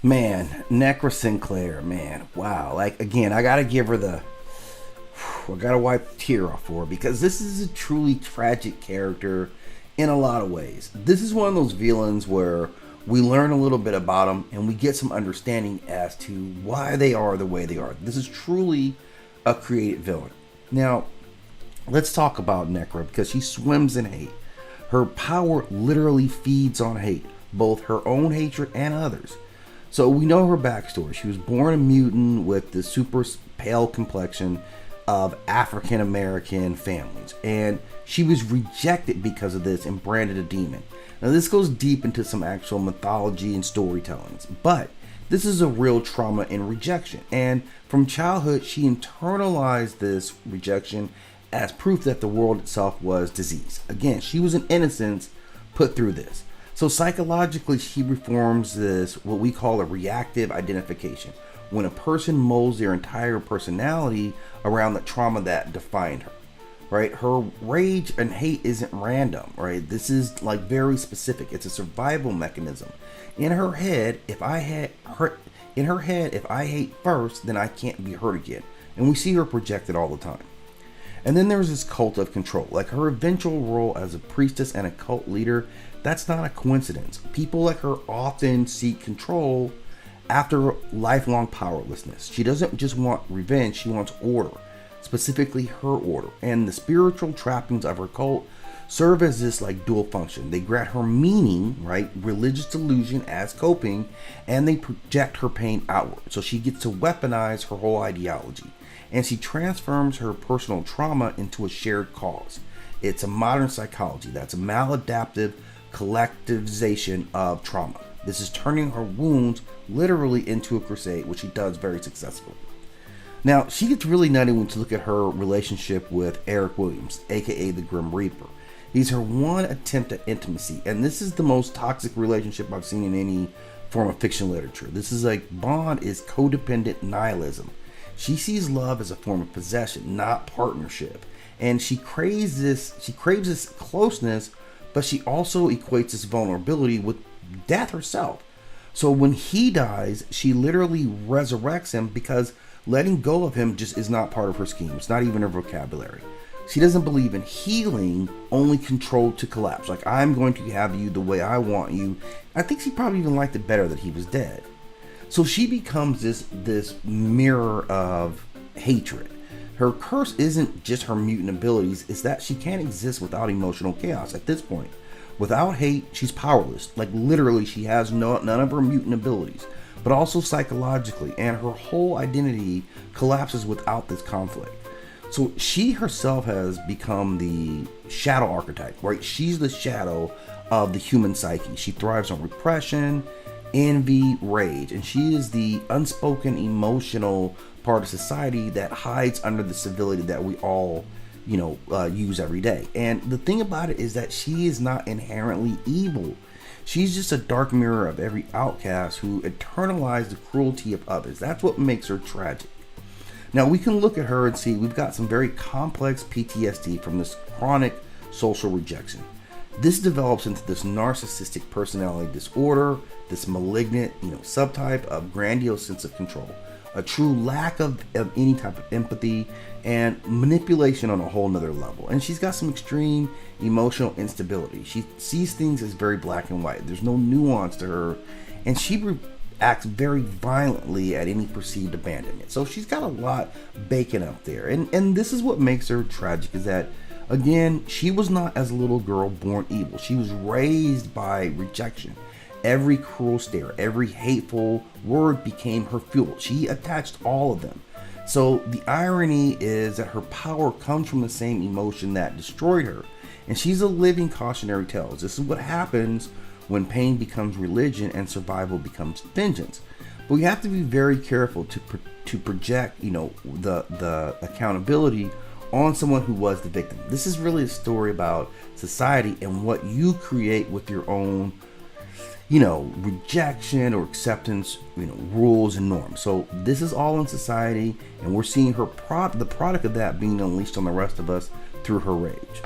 Man, Nekra Sinclair, man, wow. Like, again, I gotta give her I gotta wipe the tear off for her because this is a truly tragic character in a lot of ways. This is one of those villains where we learn a little bit about them and we get some understanding as to why they are the way they are. This is truly a created villain. Now, let's talk about Nekra because she swims in hate. Her power literally feeds on hate, both her own hatred and others. So we know her backstory. She was born a mutant with the super pale complexion of African American families, and she was rejected because of this and branded a demon. Now this goes deep into some actual mythology and storytellings, but this is a real trauma and rejection, and from childhood she internalized this rejection as proof that the world itself was disease. Again, she was an innocence put through this. So psychologically, she reforms this, what we call a reactive identification, when a person molds their entire personality around the trauma that defined her, right? Her rage and hate isn't random, right? This is like very specific. It's a survival mechanism. In her head, if I hate first, then I can't be hurt again. And we see her projected all the time. And then there's this cult of control, like her eventual role as a priestess and a cult leader. That's not a coincidence. People like her often seek control after lifelong powerlessness. She doesn't just want revenge, she wants order, specifically her order. And the spiritual trappings of her cult serve as this like dual function. They grant her meaning, right, religious delusion as coping, and they project her pain outward. So she gets to weaponize her whole ideology. And she transforms her personal trauma into a shared cause. It's a modern psychology. That's a maladaptive collectivization of trauma. This is turning her wounds literally into a crusade, which she does very successfully. Now, she gets really nutty when you look at her relationship with Eric Williams, aka the Grim Reaper. He's her one attempt at intimacy, and this is the most toxic relationship I've seen in any form of fiction literature. This is like Bond is codependent nihilism. She sees love as a form of possession, not partnership. And she craves this closeness, but she also equates this vulnerability with death herself. So when he dies, she literally resurrects him because letting go of him just is not part of her scheme. It's not even her vocabulary. She doesn't believe in healing, only control to collapse. Like, I'm going to have you the way I want you. I think she probably even liked it better that he was dead. So she becomes this mirror of hatred. Her curse isn't just her mutant abilities, it's that she can't exist without emotional chaos at this point. Without hate, she's powerless. Like, literally, she has none of her mutant abilities, but also psychologically, and her whole identity collapses without this conflict. So she herself has become the shadow archetype, right? She's the shadow of the human psyche. She thrives on repression, envy, rage, and she is the unspoken emotional part of society that hides under the civility that we all use every day. And the thing about it is that she is not inherently evil. She's just a dark mirror of every outcast who internalized the cruelty of others. That's what makes her tragic. Now we can look at her and see we've got some very complex PTSD from this chronic social rejection. This develops into this narcissistic personality disorder, this malignant, subtype of grandiose sense of control, a true lack of any type of empathy, and manipulation on a whole nother level. And she's got some extreme emotional instability. She sees things as very black and white. There's no nuance to her, and she acts very violently at any perceived abandonment. So she's got a lot baking up there. And this is what makes her tragic, is that, again, she was not as a little girl born evil. She was raised by rejection. Every cruel stare, every hateful word became her fuel. She attached all of them. So the irony is that her power comes from the same emotion that destroyed her. And she's a living cautionary tale. This is what happens when pain becomes religion and survival becomes vengeance. But we have to be very careful to project, the accountability on someone who was the victim. This is really a story about society and what you create with your own rejection or acceptance, rules and norms. So this is all in society, and we're seeing her the product of that being unleashed on the rest of us through her rage.